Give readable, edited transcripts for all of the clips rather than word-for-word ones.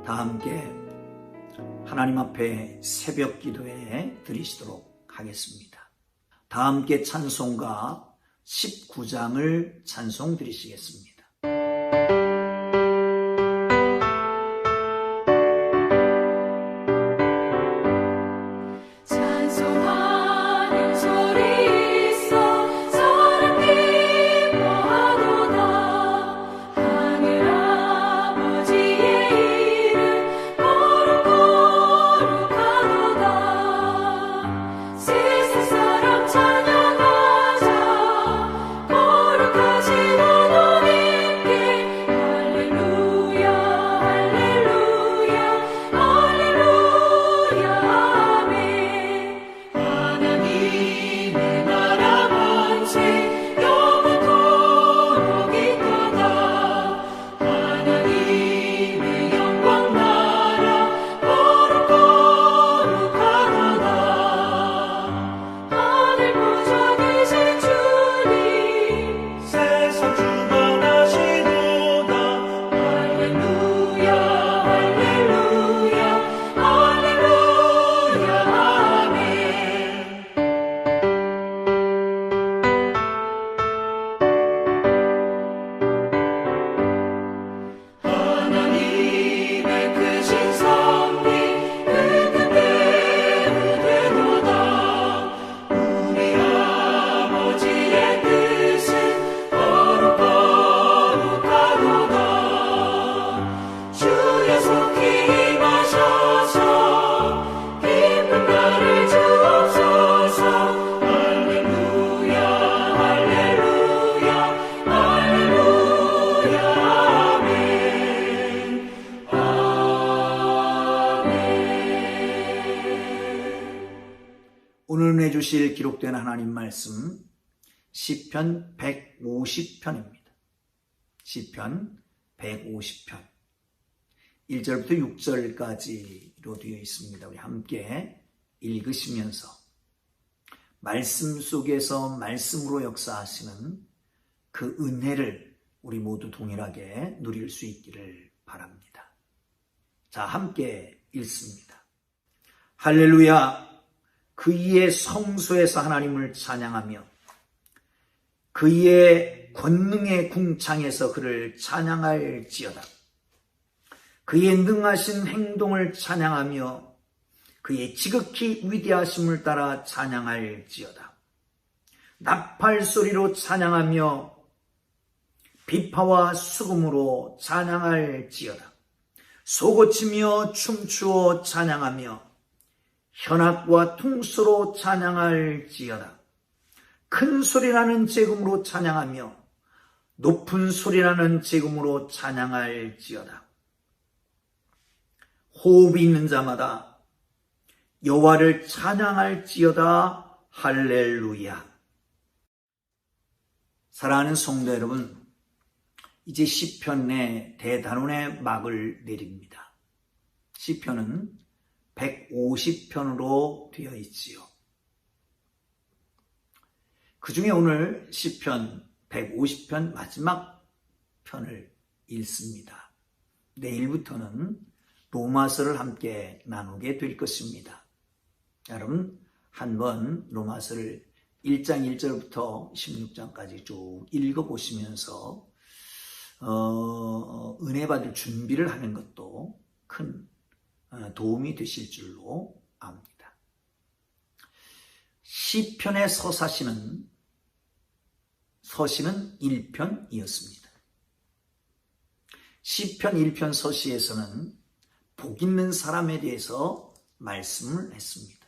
다 함께 하나님 앞에 새벽 기도에 드리시도록 하겠습니다. 다 함께 찬송가 19장을 찬송 드리시겠습니다. 오늘 은혜 주실 기록된 하나님 말씀 시편 150편입니다. 시편 150편 1절부터 6절까지로 되어 있습니다. 우리 함께 읽으시면서 말씀 속에서 말씀으로 역사하시는 그 은혜를 우리 모두 동일하게 누릴 수 있기를 바랍니다. 자, 함께 읽습니다. 할렐루야! 그의 성소에서 하나님을 찬양하며 그의 권능의 궁창에서 그를 찬양할지어다. 그의 능하신 행동을 찬양하며 그의 지극히 위대하심을 따라 찬양할지어다. 나팔 소리로 찬양하며 비파와 수금으로 찬양할지어다. 소고치며 춤추어 찬양하며 현악과 퉁소로 찬양할지어다. 큰 소리나는 제금으로 찬양하며 높은 소리나는 제금으로 찬양할지어다. 호흡이 있는 자마다 여호와를 찬양할지어다. 할렐루야. 사랑하는 성도 여러분, 이제 시편의 대단원의 막을 내립니다. 시편은 150편으로 되어 있지요. 그 중에 오늘 시편 150편 마지막 편을 읽습니다. 내일부터는 로마서를 함께 나누게 될 것입니다. 여러분, 한번 로마서를 1장 1절부터 16장까지 쭉 읽어보시면서 은혜 받을 준비를 하는 것도 큰 도움이 되실 줄로 압니다. 시편의 서시는 1편이었습니다. 시편 1편 서시에서는 복 있는 사람에 대해서 말씀을 했습니다.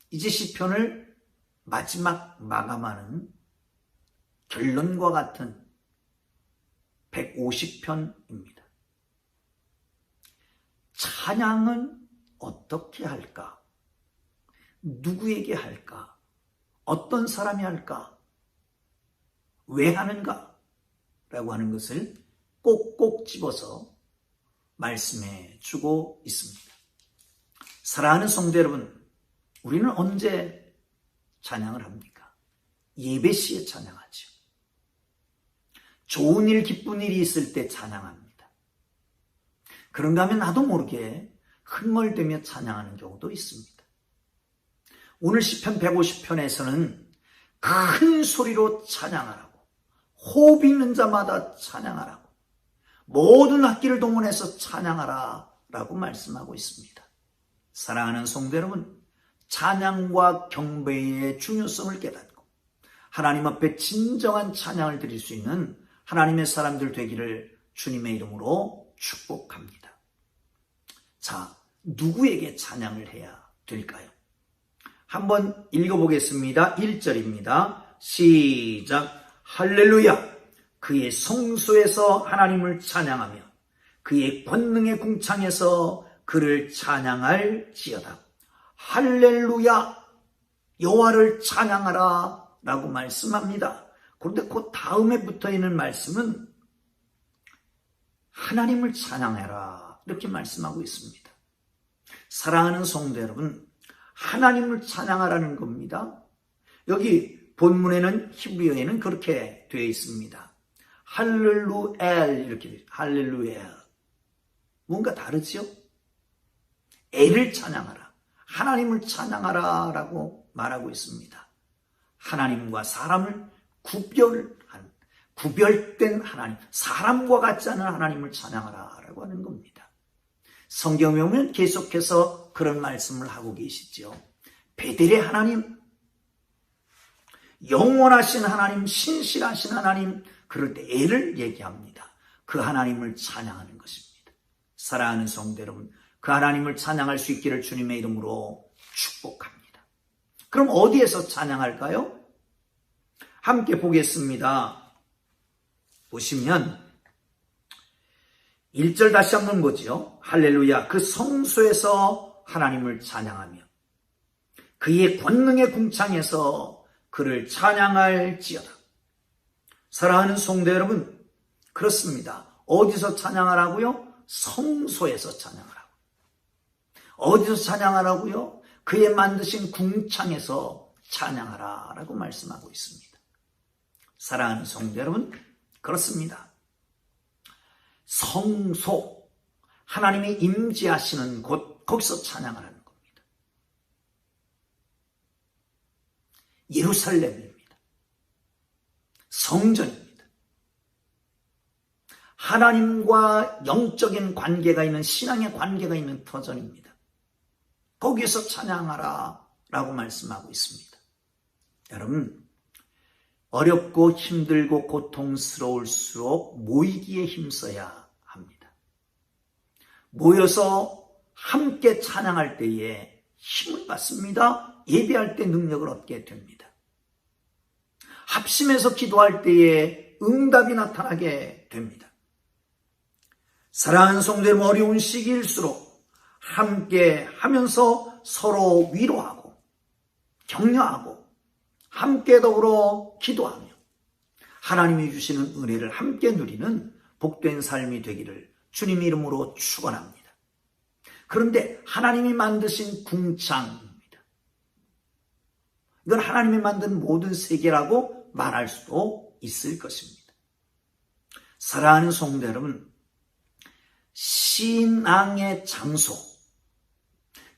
이제 시편을 마지막 마감하는 결론과 같은 150편입니다. 찬양은 어떻게 할까? 누구에게 할까? 어떤 사람이 할까? 왜 하는가? 라고 하는 것을 꼭꼭 집어서 말씀해 주고 있습니다. 사랑하는 성도 여러분, 우리는 언제 찬양을 합니까? 예배 시에 찬양하죠. 좋은 일, 기쁜 일이 있을 때 찬양합니다. 그런가 하면 나도 모르게 흥얼대며 찬양하는 경우도 있습니다. 오늘 시편 150편에서는 큰 소리로 찬양하라고, 호흡 있는 자마다 찬양하라고, 모든 악기를 동원해서 찬양하라 라고 말씀하고 있습니다. 사랑하는 성도 여러분, 찬양과 경배의 중요성을 깨닫고 하나님 앞에 진정한 찬양을 드릴 수 있는 하나님의 사람들 되기를 주님의 이름으로 축복합니다. 자, 누구에게 찬양을 해야 될까요? 한번 읽어보겠습니다. 1절입니다. 시작. 할렐루야! 그의 성소에서 하나님을 찬양하며 그의 권능의 궁창에서 그를 찬양할지어다. 할렐루야! 여호와를 찬양하라 라고 말씀합니다. 그런데 그 다음에 붙어있는 말씀은 하나님을 찬양해라 이렇게 말씀하고 있습니다. 사랑하는 성도 여러분, 하나님을 찬양하라는 겁니다. 여기 본문에는 히브리어에는 그렇게 되어 있습니다. 할렐루엘 이렇게 되어 있습니다. 할렐루엘. 뭔가 다르죠? 엘을 찬양하라, 하나님을 찬양하라 라고 말하고 있습니다. 하나님과 사람을 구별된 하나님, 사람과 같지 않은 하나님을 찬양하라 라고 하는 겁니다. 성경에 보면 계속해서 그런 말씀을 하고 계시죠. 베델의 하나님, 영원하신 하나님, 신실하신 하나님, 그럴 때 엘을 얘기합니다. 그 하나님을 찬양하는 것입니다. 사랑하는 성도 여러분, 그 하나님을 찬양할 수 있기를 주님의 이름으로 축복합니다. 그럼 어디에서 찬양할까요? 함께 보겠습니다. 보시면 1절 다시 한번 보죠. 할렐루야! 그 성소에서 하나님을 찬양하며 그의 권능의 궁창에서 그를 찬양할지어다. 사랑하는 성도 여러분, 그렇습니다. 어디서 찬양하라고요? 성소에서 찬양하라고. 어디서 찬양하라고요? 그의 만드신 궁창에서 찬양하라 라고 말씀하고 있습니다. 사랑하는 성도 여러분, 그렇습니다. 성소, 하나님이 임재하시는 곳, 거기서 찬양하라는 겁니다. 예루살렘입니다. 성전입니다. 하나님과 영적인 관계가 있는, 신앙의 관계가 있는 터전입니다. 거기에서 찬양하라 라고 말씀하고 있습니다. 여러분, 어렵고 힘들고 고통스러울수록 모이기에 힘써야 합니다. 모여서 함께 찬양할 때에 힘을 받습니다. 예배할 때 능력을 얻게 됩니다. 합심해서 기도할 때에 응답이 나타나게 됩니다. 사랑하는 성도 여러분, 어려운 시기일수록 함께 하면서 서로 위로하고 격려하고 함께 더불어 기도하며 하나님이 주시는 은혜를 함께 누리는 복된 삶이 되기를 주님의 이름으로 축원합니다. 그런데 하나님이 만드신 궁창입니다. 이건 하나님이 만든 모든 세계라고 말할 수도 있을 것입니다. 사랑하는 성도 여러분, 신앙의 장소,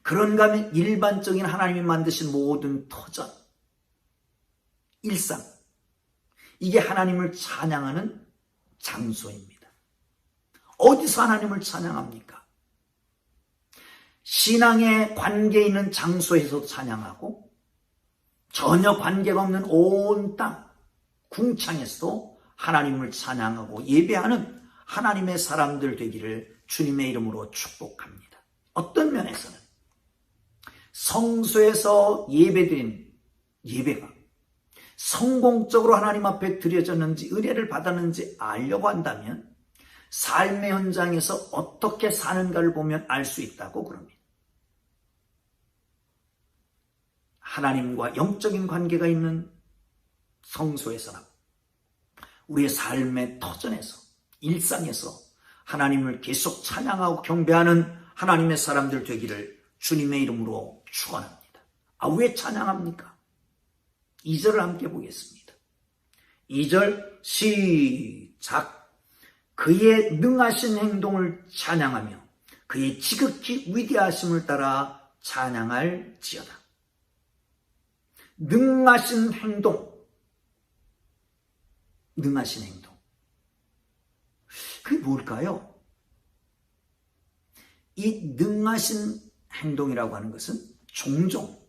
그런가 하면 일반적인 하나님이 만드신 모든 터전, 일상, 이게 하나님을 찬양하는 장소입니다. 어디서 하나님을 찬양합니까? 신앙의 관계 있는 장소에서 찬양하고 전혀 관계가 없는 온 땅, 궁창에서도 하나님을 찬양하고 예배하는 하나님의 사람들 되기를 주님의 이름으로 축복합니다. 어떤 면에서는 성소에서 예배드린 예배가 성공적으로 하나님 앞에 드려졌는지 은혜를 받았는지 알려고 한다면 삶의 현장에서 어떻게 사는가를 보면 알 수 있다고 그럽니다. 하나님과 영적인 관계가 있는 성소에서나 우리의 삶의 터전에서, 일상에서 하나님을 계속 찬양하고 경배하는 하나님의 사람들 되기를 주님의 이름으로 축원합니다. 왜 찬양합니까? 2절을 함께 보겠습니다. 2절 시작. 그의 능하신 행동을 찬양하며 그의 지극히 위대하심을 따라 찬양할지어다. 능하신 행동, 능하신 행동. 그게 뭘까요? 이 능하신 행동이라고 하는 것은 종종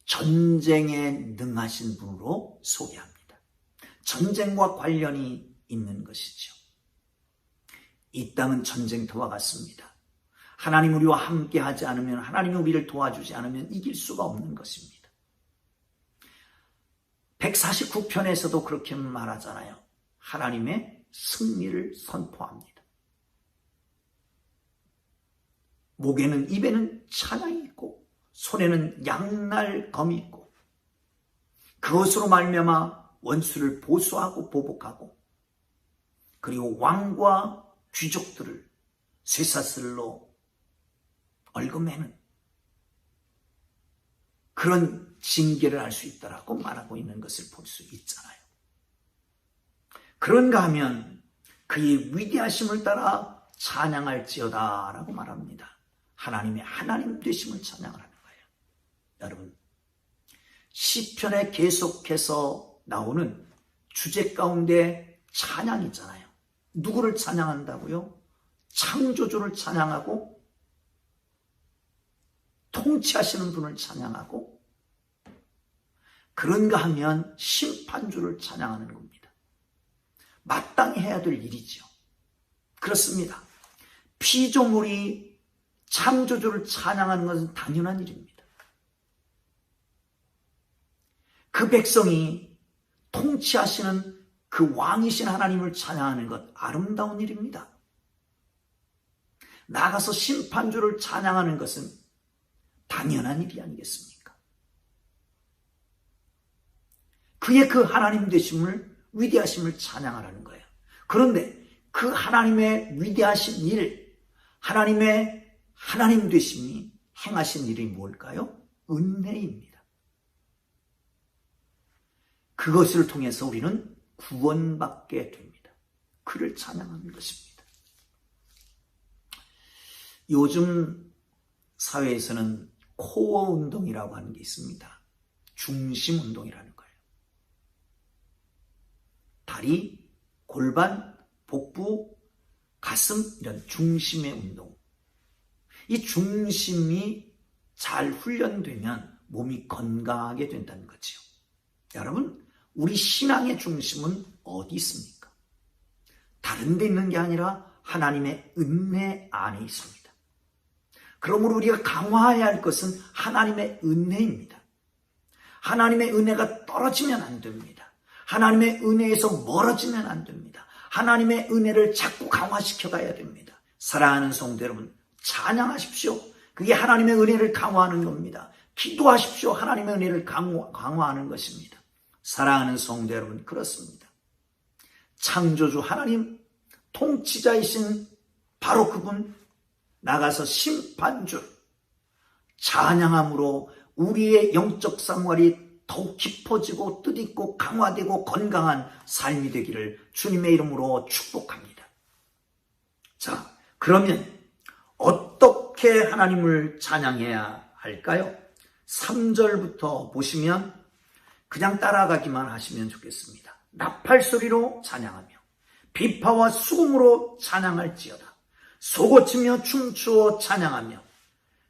전쟁에 능하신 분으로 소개합니다. 전쟁과 관련이 있는 것이죠. 이 땅은 전쟁터와 같습니다. 하나님 우리와 함께 하지 않으면, 하나님이 우리를 도와주지 않으면 이길 수가 없는 것입니다. 149편에서도 그렇게 말하잖아요. 하나님의 승리를 선포합니다. 목에는, 입에는 찬양이 있고 손에는 양날 검이 있고 그것으로 말미암아 원수를 보수하고 보복하고 그리고 왕과 귀족들을 쇠사슬로 얽어매는 그런 징계를 할 수 있다라고 말하고 있는 것을 볼 수 있잖아요. 그런가 하면 그의 위대하심을 따라 찬양할지어다 라고 말합니다. 하나님의 하나님 되심을 찬양하는 거예요. 여러분, 시편에 계속해서 나오는 주제 가운데 찬양이 있잖아요. 누구를 찬양한다고요? 창조주를 찬양하고 통치하시는 분을 찬양하고 그런가 하면 심판주를 찬양하는 겁니다. 마땅히 해야 될 일이죠. 그렇습니다. 피조물이 창조주를 찬양하는 것은 당연한 일입니다. 그 백성이 통치하시는 그 왕이신 하나님을 찬양하는 것 아름다운 일입니다. 나가서 심판주를 찬양하는 것은 당연한 일이 아니겠습니까? 그의 그 하나님 되심을, 위대하심을 찬양하라는 거예요. 그런데 그 하나님의 위대하신 일, 하나님의 하나님 되심이 행하신 일이 뭘까요? 은혜입니다. 그것을 통해서 우리는 구원받게 됩니다. 그를 찬양하는 것입니다. 요즘 사회에서는 코어 운동이라고 하는 게 있습니다. 중심 운동이라는 거예요. 다리, 골반, 복부, 가슴 이런 중심의 운동. 이 중심이 잘 훈련되면 몸이 건강하게 된다는 거죠. 여러분, 우리 신앙의 중심은 어디 있습니까? 다른 데 있는 게 아니라 하나님의 은혜 안에 있습니다. 그러므로 우리가 강화해야 할 것은 하나님의 은혜입니다. 하나님의 은혜가 떨어지면 안 됩니다. 하나님의 은혜에서 멀어지면 안 됩니다. 하나님의 은혜를 자꾸 강화시켜 가야 됩니다. 사랑하는 성도 여러분, 찬양하십시오. 그게 하나님의 은혜를 강화하는 겁니다. 기도하십시오. 하나님의 은혜를 강화하는 것입니다. 사랑하는 성도 여러분, 그렇습니다. 창조주 하나님, 통치자이신 바로 그분, 나가서 심판주, 찬양함으로 우리의 영적 생활이 더욱 깊어지고 뜻있고 강화되고 건강한 삶이 되기를 주님의 이름으로 축복합니다. 자, 그러면 어떻게 하나님을 찬양해야 할까요? 3절부터 보시면 그냥 따라가기만 하시면 좋겠습니다. 나팔소리로 찬양하며 비파와 수금으로 찬양할지어다. 소고치며 춤추어 찬양하며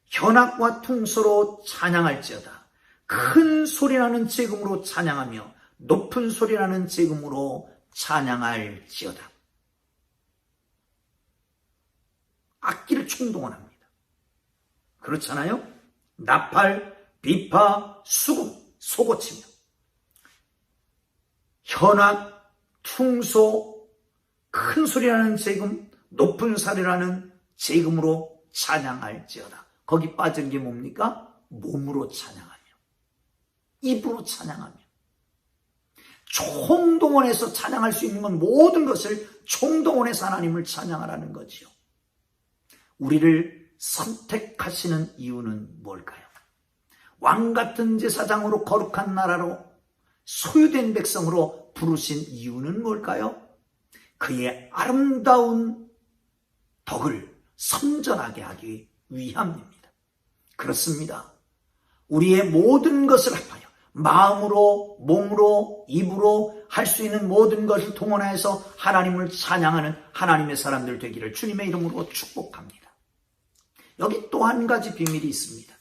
현악과 퉁소로 찬양할지어다. 큰 소리나는 재금으로 찬양하며 높은 소리나는 재금으로 찬양할지어다. 악기를 총동원합니다. 그렇잖아요? 나팔, 비파, 수금, 소고치며 현악, 퉁소, 큰 소리나는 재금, 높은 소리나는 재금으로 찬양할지어다. 거기 빠진 게 뭡니까? 몸으로 찬양하며 입으로 찬양하며 총동원해서 찬양할 수 있는 건 모든 것을 총동원해서 하나님을 찬양하라는 거지요. 우리를 선택하시는 이유는 뭘까요? 왕같은 제사장으로 거룩한 나라로 소유된 백성으로 부르신 이유는 뭘까요? 그의 아름다운 덕을 성전하게 하기 위함입니다. 그렇습니다. 우리의 모든 것을 합하여 마음으로, 몸으로, 입으로 할 수 있는 모든 것을 동원해서 하나님을 찬양하는 하나님의 사람들 되기를 주님의 이름으로 축복합니다. 여기 또 한 가지 비밀이 있습니다.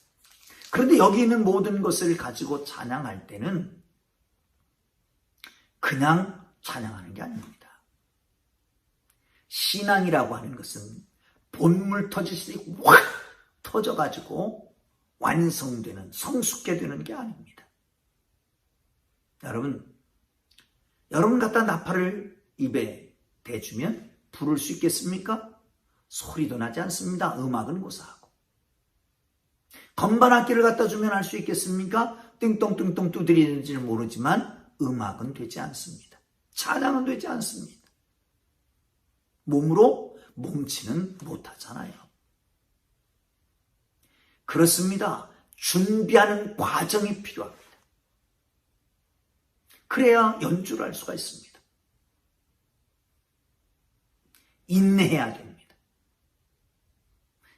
그런데 여기 있는 모든 것을 가지고 찬양할 때는 그냥 찬양하는 게 아닙니다. 신앙이라고 하는 것은 본물 터지듯이 확 터져가지고 완성되는, 성숙게 되는 게 아닙니다. 여러분 갖다 나팔을 입에 대주면 부를 수 있겠습니까? 소리도 나지 않습니다. 음악은 고사하고. 건반 악기를 갖다 주면 할 수 있겠습니까? 띵똥띵똥 두드리는지는 모르지만 음악은 되지 않습니다. 찬양은 되지 않습니다. 몸으로 몸치는 못하잖아요. 그렇습니다. 준비하는 과정이 필요합니다. 그래야 연주를 할 수가 있습니다. 인내해야 됩니다.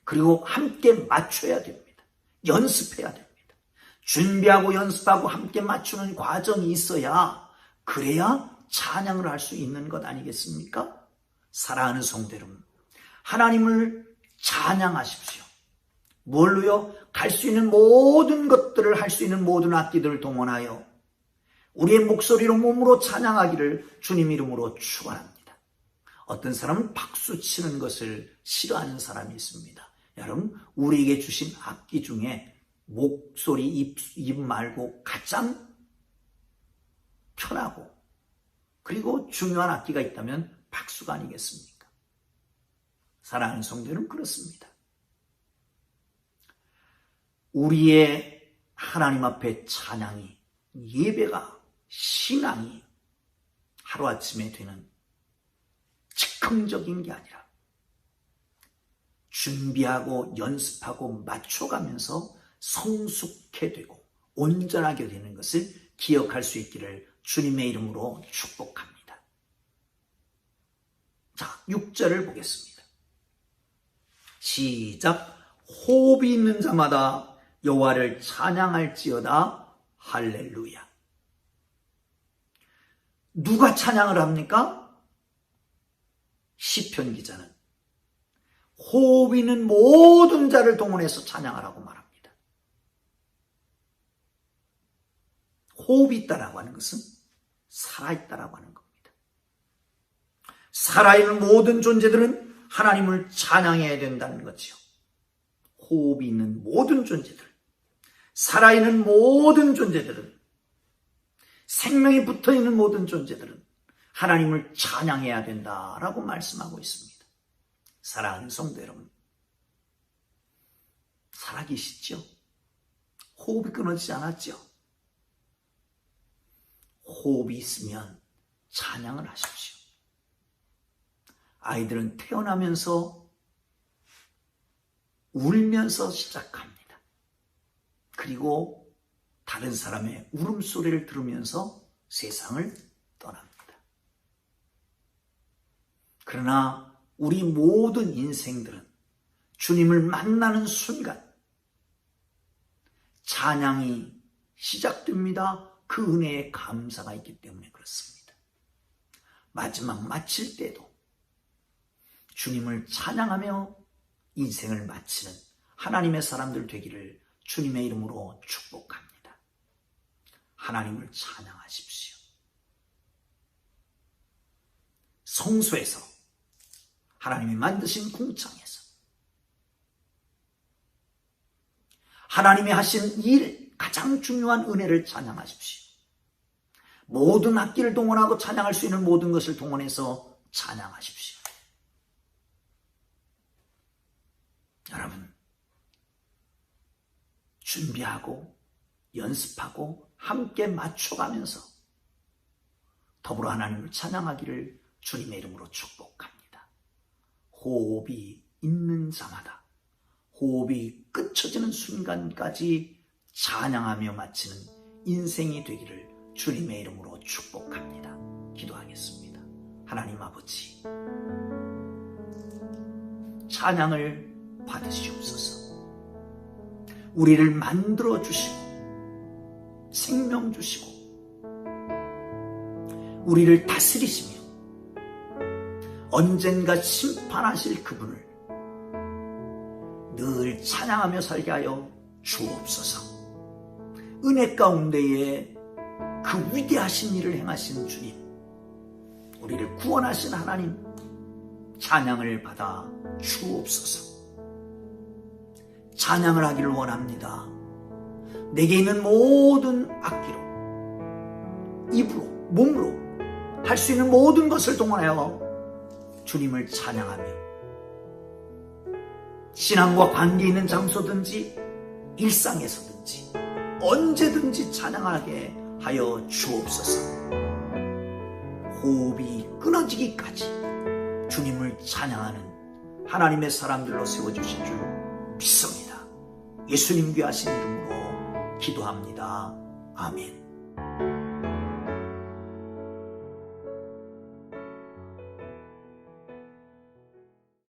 그리고 함께 맞춰야 됩니다. 연습해야 됩니다. 준비하고 연습하고 함께 맞추는 과정이 있어야, 그래야 찬양을 할 수 있는 것 아니겠습니까? 사랑하는 성도 여러분, 하나님을 찬양하십시오. 뭘로요? 갈 수 있는 모든 것들을, 할 수 있는 모든 악기들을 동원하여 우리의 목소리로, 몸으로 찬양하기를 주님 이름으로 축원합니다. 어떤 사람은 박수 치는 것을 싫어하는 사람이 있습니다. 여러분, 우리에게 주신 악기 중에 목소리, 입 말고 가장 편하고 그리고 중요한 악기가 있다면 박수가 아니겠습니까? 사랑하는 성도는 그렇습니다. 우리의 하나님 앞에 찬양이, 예배가, 신앙이 하루아침에 되는 즉흥적인 게 아니라 준비하고 연습하고 맞춰가면서 성숙해 되고 온전하게 되는 것을 기억할 수 있기를 주님의 이름으로 축복합니다. 자, 6절을 보겠습니다. 시작. 호흡이 있는 자마다 여호와를 찬양할지어다. 할렐루야. 누가 찬양을 합니까? 시편 기자는 호흡 있는 모든 자를 동원해서 찬양하라고 말합니다. 호흡이 있다라고 하는 것은 살아있다라고 하는 겁니다. 살아있는 모든 존재들은 하나님을 찬양해야 된다는 거지요. 호흡이 있는 모든 존재들, 살아있는 모든 존재들은, 생명이 붙어있는 모든 존재들은 하나님을 찬양해야 된다라고 말씀하고 있습니다. 사랑하는 성도 여러분, 살아계시죠? 호흡이 끊어지지 않았죠? 호흡이 있으면 찬양을 하십시오. 아이들은 태어나면서 울면서 시작합니다. 그리고 다른 사람의 울음소리를 들으면서 세상을 떠납니다. 그러나 우리 모든 인생들은 주님을 만나는 순간 찬양이 시작됩니다. 그 은혜에 감사가 있기 때문에 그렇습니다. 마지막 마칠 때도 주님을 찬양하며 인생을 마치는 하나님의 사람들 되기를 주님의 이름으로 축복합니다. 하나님을 찬양하십시오. 성소에서, 하나님이 만드신 궁창에서, 하나님이 하신 일, 가장 중요한 은혜를 찬양하십시오. 모든 악기를 동원하고 찬양할 수 있는 모든 것을 동원해서 찬양하십시오. 여러분, 준비하고 연습하고 함께 맞춰가면서 더불어 하나님을 찬양하기를 주님의 이름으로 축복합니다. 호흡이 있는 자마다 호흡이 끝쳐지는 순간까지 찬양하며 마치는 인생이 되기를 주님의 이름으로 축복합니다. 기도하겠습니다. 하나님 아버지, 찬양을 받으시옵소서. 우리를 만들어 주시고 생명 주시고 우리를 다스리시며 언젠가 심판하실 그분을 늘 찬양하며 살게 하여 주옵소서. 은혜 가운데에 그 위대하신 일을 행하신 주님, 우리를 구원하신 하나님 찬양을 받아 주옵소서. 찬양을 하기를 원합니다. 내게 있는 모든 악기로, 입으로, 몸으로 할 수 있는 모든 것을 동원하여 주님을 찬양하며 신앙과 관계 있는 장소든지 일상에서든지 언제든지 찬양하게 하여 주옵소서. 호흡이 끊어지기까지 주님을 찬양하는 하나님의 사람들로 세워주실 줄 믿습니다. 예수님 귀하신 이름으로 기도합니다. 아멘.